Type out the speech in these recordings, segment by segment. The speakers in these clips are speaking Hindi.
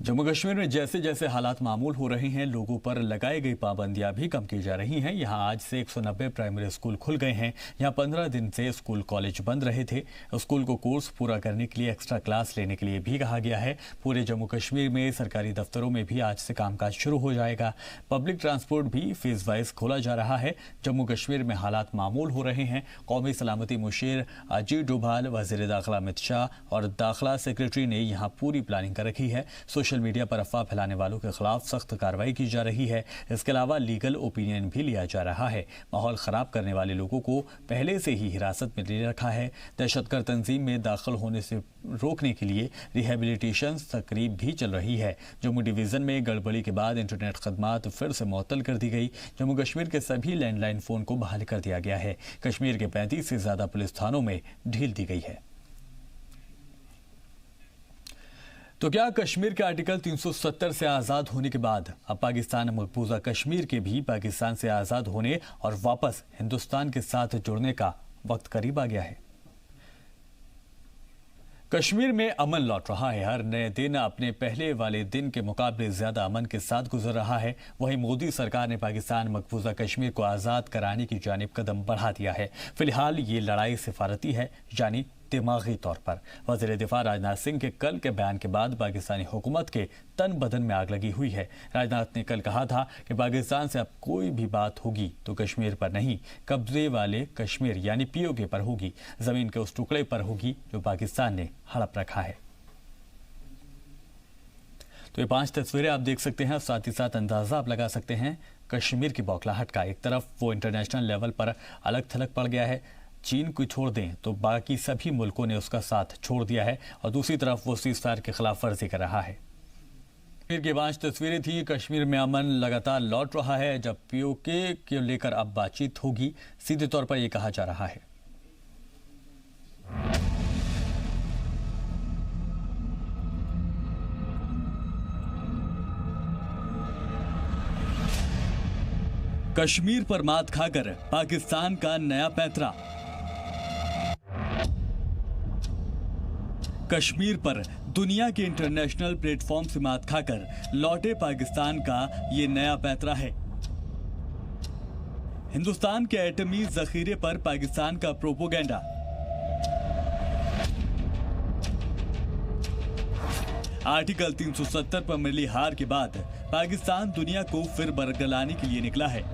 जम्मू कश्मीर में जैसे जैसे हालात मामूल हो रहे हैं, लोगों पर लगाई गई पाबंदियां भी कम की जा रही हैं। यहां आज से 190 प्राइमरी स्कूल खुल गए हैं। यहां 15 दिन से स्कूल कॉलेज बंद रहे थे। स्कूल को कोर्स पूरा करने के लिए एक्स्ट्रा क्लास लेने के लिए भी कहा गया है। पूरे जम्मू कश्मीर में सरकारी दफ्तरों में भी आज से कामकाज शुरू हो जाएगा। पब्लिक ट्रांसपोर्ट भी फेज वाइज खोला जा रहा है। जम्मू कश्मीर में हालात मामूल हो रहे हैं। कौमी सलामती मुशीर अजीत डोभाल, वजीर दाखिला अमित शाह और दाखिला सेक्रेटरी ने यहाँ पूरी प्लानिंग कर रखी है। सोशल मीडिया पर अफवाह फैलाने वालों के खिलाफ सख्त कार्रवाई की जा रही है। इसके अलावा लीगल ओपिनियन भी लिया जा रहा है। माहौल खराब करने वाले लोगों को पहले से ही हिरासत में ले रखा है। दहशतगर्द तंजीम में दाखिल होने से रोकने के लिए रिहेबिलिटेशन तकरीब भी चल रही है। जम्मू डिवीजन में गड़बड़ी के बाद इंटरनेट खदमात फिर से मुअत्तल कर दी गई। जम्मू कश्मीर के सभी लैंडलाइन फोन को बहाल कर दिया गया है। कश्मीर के 35 से ज्यादा पुलिस थानों में ढील दी गई है। तो क्या कश्मीर के आर्टिकल 370 से आज़ाद होने के बाद अब पाकिस्तान मकबूजा कश्मीर के भी पाकिस्तान से आज़ाद होने और वापस हिंदुस्तान के साथ जुड़ने का वक्त करीब आ गया है? कश्मीर में अमन लौट रहा है। हर नए दिन अपने पहले वाले दिन के मुकाबले ज्यादा अमन के साथ गुजर रहा है। वहीं मोदी सरकार ने पाकिस्तान मकबूजा कश्मीर को आज़ाद कराने की जानिब कदम बढ़ा दिया है। फिलहाल ये लड़ाई सिफारती है, यानी दिमागी तौर पर। वजीर दिफा राजनाथ सिंह के कल के बयान के बाद पाकिस्तानी हुकूमत के तन बदन में आग लगी हुई है। राजनाथ ने कल कहा था कि पाकिस्तान से अब कोई भी बात होगी तो कश्मीर पर नहीं, कब्जे वाले कश्मीर यानी पीओके पर होगी। जमीन के उस टुकड़े पर होगी जो पाकिस्तान ने हड़प रखा है। तो ये 5 तस्वीरें आप देख सकते हैं। साथ ही साथ अंदाजा आप लगा सकते हैं कश्मीर की बौखलाहट का। एक तरफ वो इंटरनेशनल लेवल पर अलग थलग पड़ गया है, चीन को छोड़ दें तो बाकी सभी मुल्कों ने उसका साथ छोड़ दिया है, और दूसरी तरफ वो सीज़फायर की खिलाफ वर्जी कर रहा है। फिर की 5 तस्वीरें थी। कश्मीर में अमन लगातार लौट रहा है। जब पीओके को लेकर अब बातचीत होगी, सीधे तौर पर यह कहा जा रहा है। कश्मीर पर मात खाकर पाकिस्तान का नया पैंतरा। कश्मीर पर दुनिया के इंटरनेशनल प्लेटफॉर्म से मात खाकर लौटे पाकिस्तान का ये नया पैंतरा है। हिंदुस्तान के एटमी जखीरे पर पाकिस्तान का प्रोपोगेंडा। आर्टिकल 370 पर मिली हार के बाद पाकिस्तान दुनिया को फिर बरगलाने के लिए निकला है।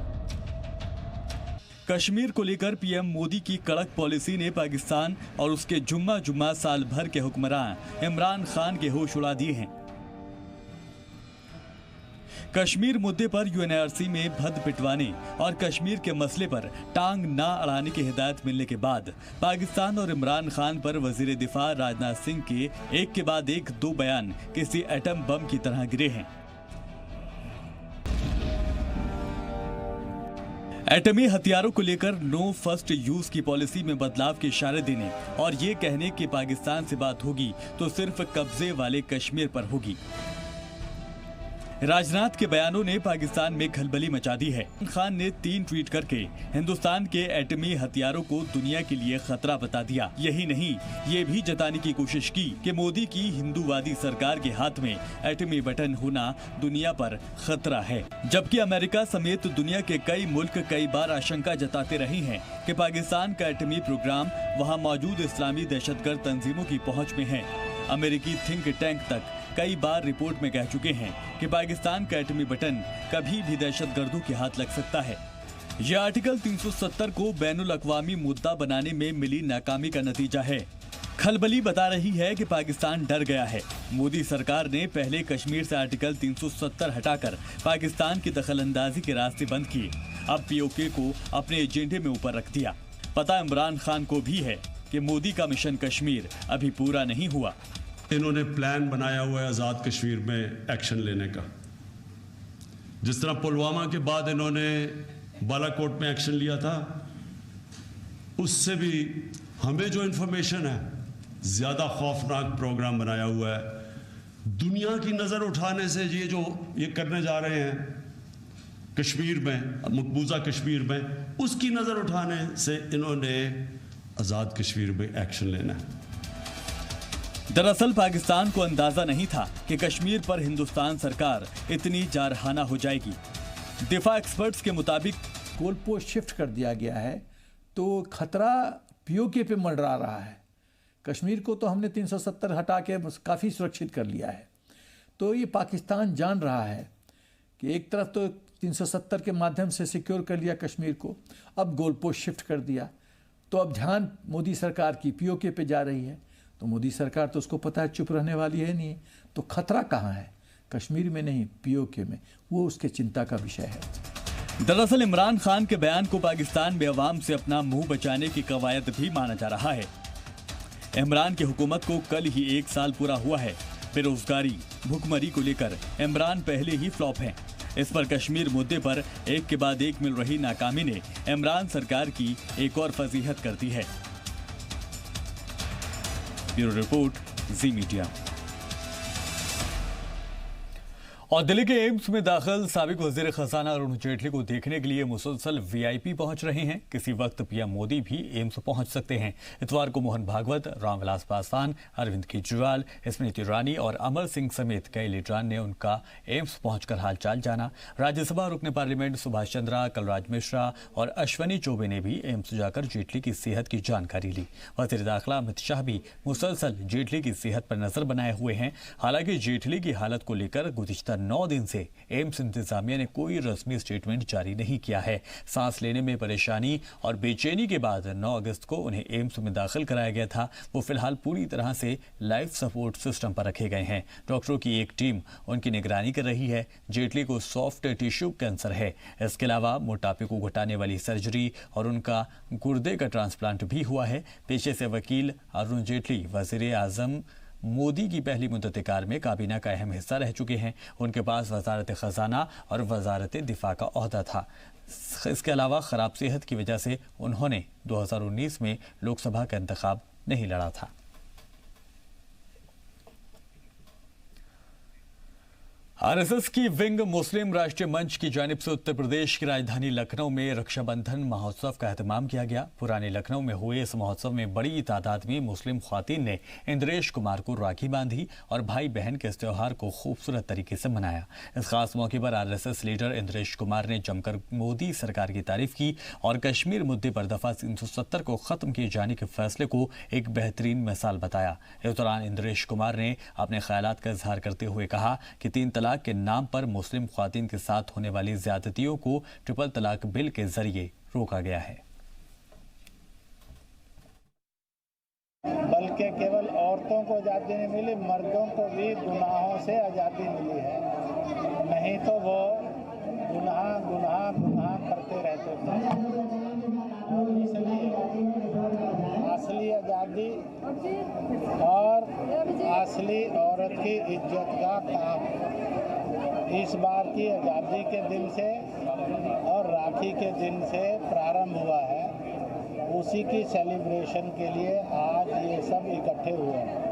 कश्मीर को लेकर पीएम मोदी की कड़क पॉलिसी ने पाकिस्तान और उसके जुम्मा जुम्मा साल भर के हुक्मरान इमरान खान के होश उड़ा दिए हैं। कश्मीर मुद्दे पर यूएनआरसी में भद्द पिटवाने और कश्मीर के मसले पर टांग ना अड़ाने की हिदायत मिलने के बाद पाकिस्तान और इमरान खान पर वजीर दिफा राजनाथ सिंह के एक के बाद एक 2 बयान किसी एटम बम की तरह गिरे हैं। एटमी हथियारों को लेकर नो फर्स्ट यूज की पॉलिसी में बदलाव के इशारे देने और ये कहने कि पाकिस्तान से बात होगी तो सिर्फ कब्जे वाले कश्मीर पर होगी। राजनाथ के बयानों ने पाकिस्तान में खलबली मचा दी है। खान ने 3 ट्वीट करके हिंदुस्तान के एटमी हथियारों को दुनिया के लिए खतरा बता दिया। यही नहीं, ये भी जताने की कोशिश की कि मोदी की हिंदूवादी सरकार के हाथ में एटमी बटन होना दुनिया पर खतरा है। जबकि अमेरिका समेत दुनिया के कई मुल्क कई बार आशंका जताते रहे हैं कि पाकिस्तान का एटमी प्रोग्राम वहाँ मौजूद इस्लामी दहशतगर्द तंजीमों की पहुँच में है। अमेरिकी थिंक टैंक तक कई बार रिपोर्ट में कह चुके हैं कि पाकिस्तान का एटमी बटन कभी भी दहशतगर्दों के हाथ लग सकता है। यह आर्टिकल 370 को बैनुल अक़वामी मुद्दा बनाने में मिली नाकामी का नतीजा है। खलबली बता रही है कि पाकिस्तान डर गया है। मोदी सरकार ने पहले कश्मीर से आर्टिकल 370 हटाकर पाकिस्तान की दखलंदाजी के रास्ते बंद किए। अब पीओके को अपने एजेंडे में ऊपर रख दिया। पता इमरान खान को भी है कि मोदी का मिशन कश्मीर अभी पूरा नहीं हुआ। इन्होंने प्लान बनाया हुआ है आज़ाद कश्मीर में एक्शन लेने का। जिस तरह पुलवामा के बाद इन्होंने बालाकोट में एक्शन लिया था, उससे भी हमें जो इंफॉर्मेशन है ज़्यादा खौफनाक प्रोग्राम बनाया हुआ है। दुनिया की नज़र उठाने से ये करने जा रहे हैं कश्मीर में, मकबूजा कश्मीर में, उसकी नज़र उठाने से इन्होंने आज़ाद कश्मीर में एक्शन लेना है। दरअसल पाकिस्तान को अंदाजा नहीं था कि कश्मीर पर हिंदुस्तान सरकार इतनी जारहाना हो जाएगी। दिफा एक्सपर्ट्स के मुताबिक गोल पोस्ट शिफ्ट कर दिया गया है तो खतरा पीओके पे मंडरा रहा है। कश्मीर को तो हमने 370 हटा के काफ़ी सुरक्षित कर लिया है। तो ये पाकिस्तान जान रहा है कि एक तरफ तो 370 के माध्यम से सिक्योर कर लिया कश्मीर को, अब गोल पोस्ट शिफ्ट कर दिया तो अब ध्यान मोदी सरकार की पीओके पे जा रही है। तो मोदी सरकार तो उसको पता है चुप रहने वाली है नहीं। तो खतरा कहाँ है? कश्मीर में नहीं, पीओके में। वो उसके चिंता का विषय है। दरअसल इमरान खान के बयान को पाकिस्तान में अवाम से अपना मुंह बचाने की कवायद भी माना जा रहा है। इमरान की हुकूमत को कल ही 1 साल पूरा हुआ है। बेरोजगारी, भुखमरी को लेकर इमरान पहले ही फ्लॉप हैं। इस पर कश्मीर मुद्दे पर एक के बाद एक मिल रही नाकामी ने इमरान सरकार की एक और फजीहत कर दी है। ब्यूरो रिपोर्ट, जी मीडिया। और दिल्ली के एम्स में दाखिल साबिक वजीर खजाना अरुण जेटली को देखने के लिए मुसलसल वीआईपी पहुंच रहे हैं। किसी वक्त पीएम मोदी भी एम्स पहुंच सकते हैं। इतवार को मोहन भागवत, रामविलास पासवान, अरविंद केजरीवाल, स्मृति ईरानी और अमर सिंह समेत कई लीडरान ने उनका एम्स पहुंचकर हालचाल जाना। राज्यसभा रुकने पार्लियामेंट सुभाष चंद्रा, कलराज मिश्रा और अश्वनी चौबे ने भी एम्स जाकर जेटली की सेहत की जानकारी ली। वजीर दाखिला अमित शाह भी मुसलसल जेटली की सेहत पर नजर बनाए हुए हैं। हालांकि जेटली की हालत को लेकर गुज़िश्ता 9 दिन से एम्स इंतजामिया ने कोई रस्मी स्टेटमेंट जारी नहीं किया है। सांस लेने में परेशानी और बेचैनी के बाद 9 अगस्त को उन्हें एम्स में दाखिल कराया गया था। वो फिलहाल पूरी तरह से लाइफ सपोर्ट सिस्टम पर रखे गए हैं। डॉक्टरों की एक टीम उनकी निगरानी कर रही है। जेटली को सॉफ्ट टिश्यू कैंसर है। इसके अलावा मोटापे को घटाने वाली सर्जरी और उनका गुर्दे का ट्रांसप्लांट भी हुआ है। पेशे से वकील अरुण जेटली वजीर आजम मोदी की पहली मुद्दत-ए-कार में काबीना का अहम हिस्सा रह चुके हैं। उनके पास वजारत खजाना और वजारत दिफा का ओहदा था। इसके अलावा खराब सेहत की वजह से उन्होंने 2019 में लोकसभा का इंतखाब नहीं लड़ा था। आरएसएस की विंग मुस्लिम राष्ट्रीय मंच की जानिब से उत्तर प्रदेश की राजधानी लखनऊ में रक्षाबंधन महोत्सव का एहतमाम किया गया। पुराने लखनऊ में हुए इस महोत्सव में बड़ी तादाद में मुस्लिम ख्वातीन ने इंद्रेश कुमार को राखी बांधी और भाई बहन के इस त्योहार को खूबसूरत तरीके से मनाया। इस खास मौके पर आरएसएस लीडर इंद्रेश कुमार ने जमकर मोदी सरकार की तारीफ की और कश्मीर मुद्दे पर दफा 370 को खत्म किए जाने के फैसले को एक बेहतरीन मिसाल बताया। इस दौरान इंद्रेश कुमार ने अपने ख्यालात का इजहार करते हुए कहा कि 3 तलाक के नाम पर मुस्लिम ख्वातीन के साथ होने वाली ज्यादतियों को ट्रिपल तलाक बिल के जरिए रोका गया है। बल्कि केवल औरतों को आज़ादी नहीं मिली, मर्दों को भी गुनाहों से आज़ादी मिली है। नहीं तो वो गुनाह करते रहते थे। और इसलिए असली आज़ादी और असली औरत की इज्जत का काम इस बार की आज़ादी के दिन से और राखी के दिन से प्रारंभ हुआ है। उसी की सेलिब्रेशन के लिए आज ये सब इकट्ठे हुए हैं।